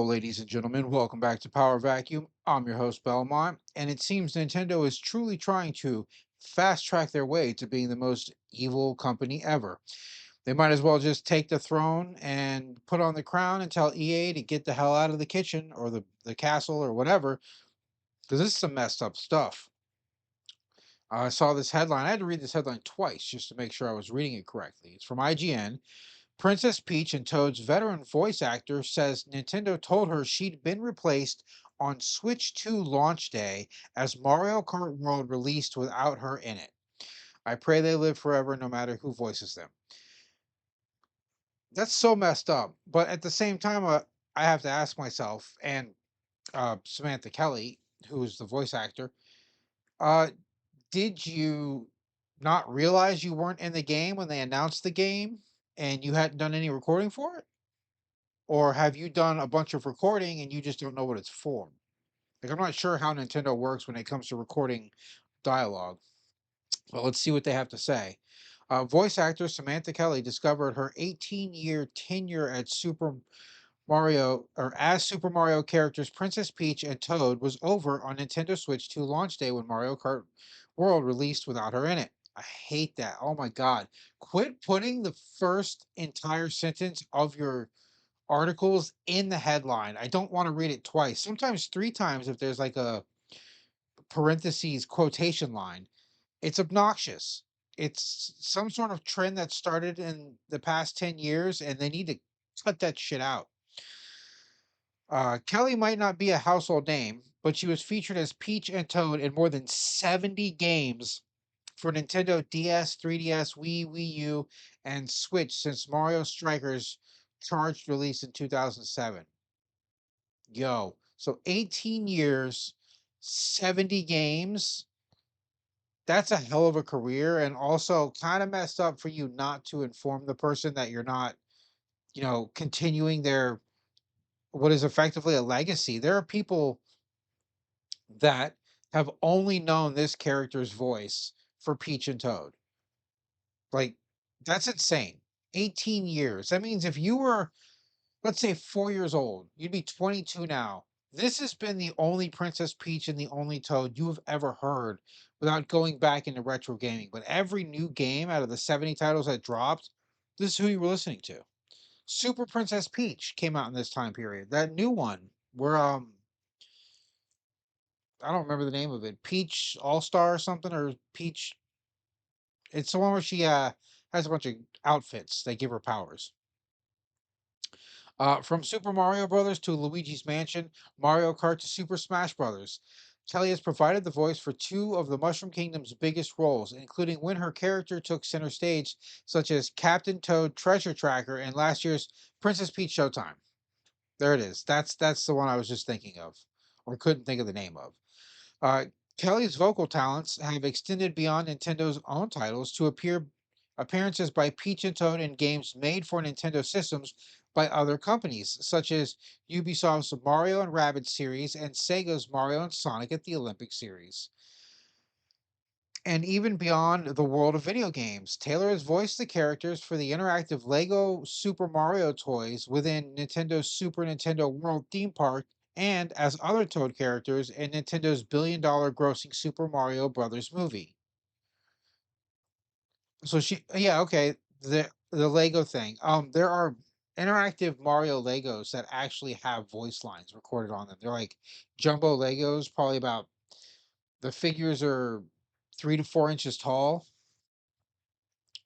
ladies and gentlemen. Welcome back to Power Vacuum. I'm your host, Belmont, and it seems Nintendo is truly trying to fast track their way to being the most evil company ever. They might as well just take the throne and put on the crown and tell EA to get the hell out of the kitchen or the castle or whatever, because this is some messed up stuff. I saw this headline. I had to read this headline twice just to make sure I was reading it correctly. It's from IGN. Princess Peach and Toad's veteran voice actor says Nintendo told her she'd been replaced on Switch 2 launch day as Mario Kart World released without her in it. I pray they live forever no matter who voices them. That's so messed up. But at the same time, I have to ask myself, and Samantha Kelly, who is the voice actor, uh, did you not realize you weren't in the game when they announced the game and you hadn't done any recording for it? Or have you done a bunch of recording and you just don't know what it's for? Like, I'm not sure how Nintendo works when it comes to recording dialogue. Well, let's see what they have to say. Voice actor Samantha Kelly discovered her 18-year tenure at Super Mario, or as Super Mario characters Princess Peach and Toad was over on Nintendo Switch 2 launch day when Mario Kart World released without her in it. I hate that. Oh my God. Quit putting the first entire sentence of your articles in the headline. I don't want to read it twice, sometimes three times if there's like a parentheses quotation line. It's obnoxious. It's some sort of trend that started in the past 10 years, and they need to cut that shit out. Kelly might not be a household name, but she was featured as Peach and Toad in more than 70 games for Nintendo DS, 3DS, Wii U, and Switch since Mario Strikers Charged release in 2007. Yo, so 18 years, 70 games. That's a hell of a career, and also kind of messed up for you not to inform the person that you're not, continuing their what is effectively a legacy. There are people that have only known this character's voice for Peach and Toad. Like, that's insane. 18 years. That means if you were, let's say, 4 years old, you'd be 22 now. This has been the only Princess Peach and the only Toad you have ever heard without going back into retro gaming. But every new game out of the 70 titles that dropped, this is who you were listening to. Super Princess Peach came out in this time period. That new one, where I don't remember the name of it. Peach All Star or something, or Peach. It's the one where she has a bunch of outfits that give her powers. From Super Mario Brothers to Luigi's Mansion, Mario Kart to Super Smash Brothers, Kelly has provided the voice for two of the Mushroom Kingdom's biggest roles, including when her character took center stage, such as Captain Toad Treasure Tracker and last year's Princess Peach Showtime. There it is. That's the one I was just thinking of, or couldn't think of the name of. Uh, Kelly's vocal talents have extended beyond Nintendo's own titles to appearances by Peach and Toad in games made for Nintendo systems by other companies, such as Ubisoft's Mario and Rabbids series and Sega's Mario and Sonic at the Olympic series. And even beyond the world of video games, Taylor has voiced the characters for the interactive Lego Super Mario toys within Nintendo's Super Nintendo World theme park and as other Toad characters in Nintendo's billion-dollar grossing Super Mario Brothers movie. So yeah, okay, the Lego thing. There are interactive Mario Legos that actually have voice lines recorded on them. They're like jumbo Legos, probably about the figures are 3 to 4 inches tall.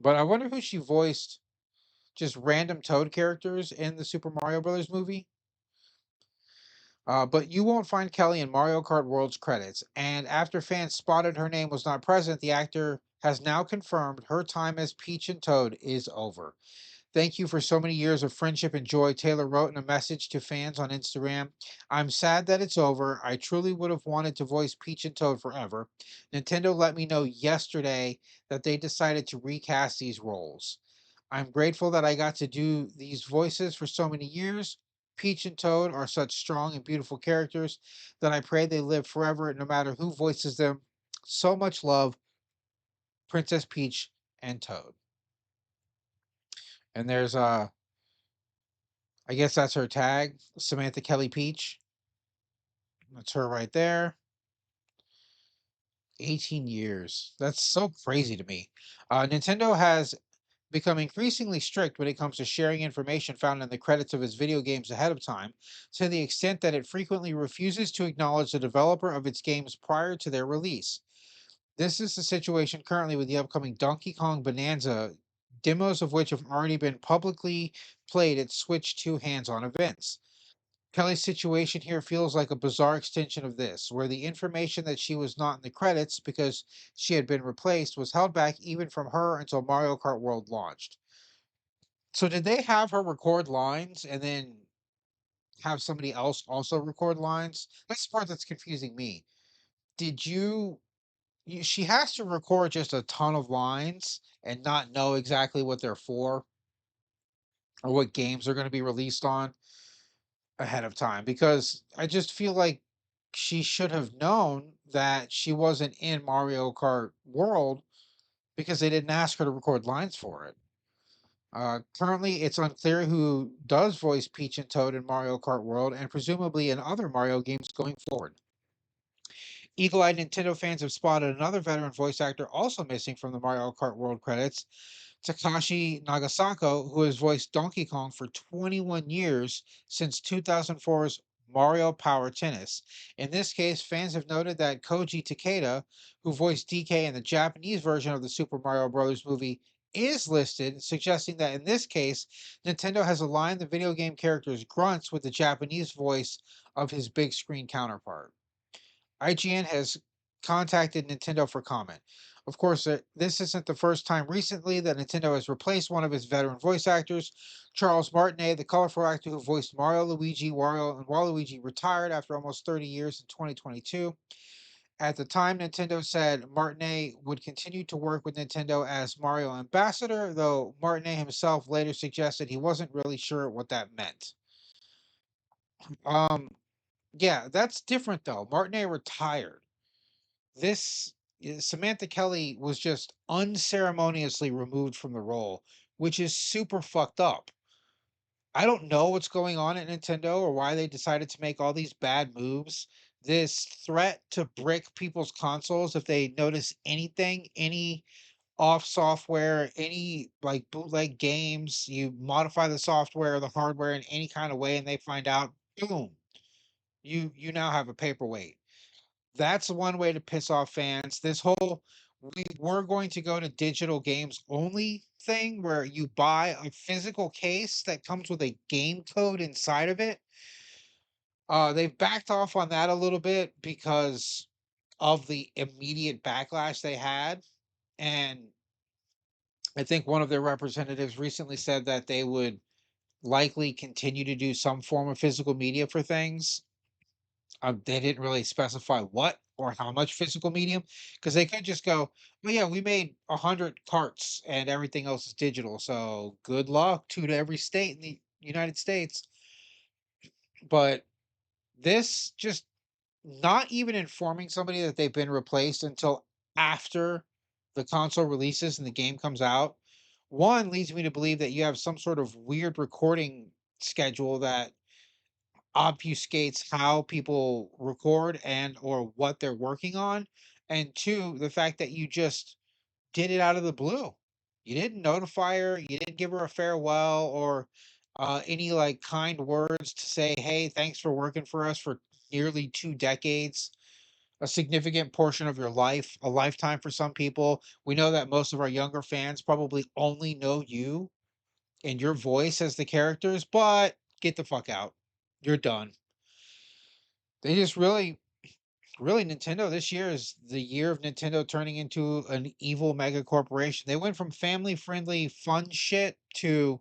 But I wonder who she voiced just random Toad characters in the Super Mario Brothers movie. But you won't find Kelly in Mario Kart Worlds credits. And after fans spotted her name was not present, the actor has now confirmed her time as Peach and Toad is over. Thank you for so many years of friendship and joy, Taylor wrote in a message to fans on Instagram. I'm sad that it's over. I truly would have wanted to voice Peach and Toad forever. Nintendo let me know yesterday that they decided to recast these roles. I'm grateful that I got to do these voices for so many years. Peach and Toad are such strong and beautiful characters that I pray they live forever no matter who voices them. So much love, Princess Peach and Toad. And there's I guess that's her tag, Samantha Kelly Peach. That's her right there. 18 years. That's so crazy to me. Nintendo has become increasingly strict when it comes to sharing information found in the credits of its video games ahead of time, to the extent that it frequently refuses to acknowledge the developer of its games prior to their release. This is the situation currently with the upcoming Donkey Kong Bonanza, demos of which have already been publicly played at Switch 2 hands on events. Kelly's situation here feels like a bizarre extension of this, where the information that she was not in the credits because she had been replaced was held back even from her until Mario Kart World launched. So did they have her record lines and then have somebody else also record lines? That's the part that's confusing me. Did she has to record just a ton of lines and not know exactly what they're for or what games are going to be released on ahead of time, because I just feel like she should have known that she wasn't in Mario Kart World because they didn't ask her to record lines for it. Currently, it's unclear who does voice Peach and Toad in Mario Kart World and presumably in other Mario games going forward. Eagle eyed Nintendo fans have spotted another veteran voice actor also missing from the Mario Kart World credits, Takashi Nagasako, who has voiced Donkey Kong for 21 years since 2004's Mario Power Tennis. In this case, fans have noted that Koji Takeda, who voiced DK in the Japanese version of the Super Mario Bros. Movie, is listed, suggesting that in this case, Nintendo has aligned the video game character's grunts with the Japanese voice of his big screen counterpart. IGN has contacted Nintendo for comment. Of course, this isn't the first time recently that Nintendo has replaced one of its veteran voice actors. Charles Martinet, the colorful actor who voiced Mario, Luigi, Wario, and Waluigi, retired after almost 30 years in 2022. At the time, Nintendo said Martinet would continue to work with Nintendo as Mario ambassador, though Martinet himself later suggested he wasn't really sure what that meant. Um, yeah, that's different though. Martinet retired. This Samantha Kelly was just unceremoniously removed from the role, which is super fucked up. I don't know what's going on at Nintendo or why they decided to make all these bad moves. This threat to brick people's consoles if they notice anything, any off software, any like bootleg games, you modify the software or the hardware in any kind of way and they find out, boom, you now have a paperweight. That's one way to piss off fans. This whole we're going to go to digital games only thing where you buy a physical case that comes with a game code inside of it. They've backed off on that a little bit because of the immediate backlash they had. And I think one of their representatives recently said that they would likely continue to do some form of physical media for things. They didn't really specify what or how much physical medium, because they could just go, well, yeah, we made 100 carts and everything else is digital. So good luck to every state in the United States. But this just not even informing somebody that they've been replaced until after the console releases and the game comes out. One leads me to believe that you have some sort of weird recording schedule that obfuscates how people record and or what they're working on, and two, the fact that you just did it out of the blue. You didn't notify her, you didn't give her a farewell or any like kind words to say, hey, thanks for working for us for nearly 2 decades, a significant portion of your life, a lifetime for some people. We know that most of our younger fans probably only know you and your voice as the characters, but get the fuck out, you're done. They just really Nintendo this year is the year of Nintendo turning into an evil mega corporation. They went from family friendly fun shit to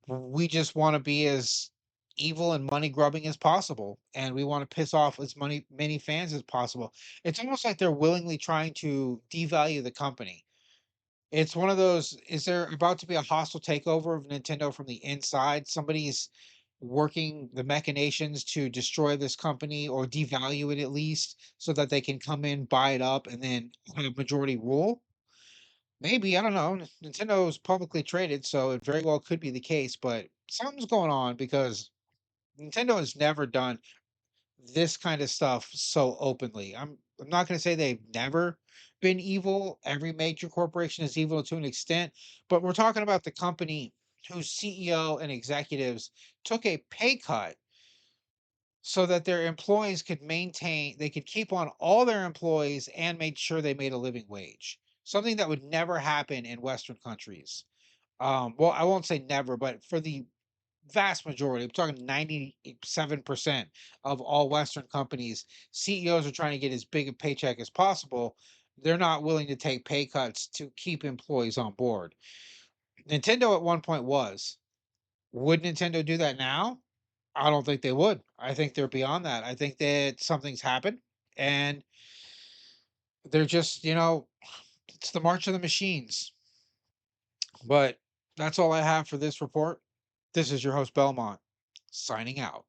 we just want to be as evil and money grubbing as possible and we want to piss off as many fans as possible. It's almost like they're willingly trying to devalue the company. It's one of those, is there about to be a hostile takeover of Nintendo from the inside? Somebody's working the machinations to destroy this company or devalue it at least so that they can come in, buy it up, and then have majority rule? Maybe, I don't know. Nintendo is publicly traded, so it very well could be the case, but something's going on because Nintendo has never done this kind of stuff so openly. I'm not going to say they've never been evil. Every major corporation is evil to an extent, but we're talking about the company whose CEO and executives took a pay cut so that their employees could maintain they could keep on all their employees and made sure they made a living wage. Something that would never happen in Western countries. Well, I won't say never, but for the vast majority, I'm talking 97% of all Western companies, CEOs are trying to get as big a paycheck as possible. They're not willing to take pay cuts to keep employees on board. Nintendo at one point was. Would Nintendo do that now? I don't think they would. I think they're beyond that. I think that something's happened and they're just, it's the march of the machines. But that's all I have for this report. This is your host, Belmont, signing out.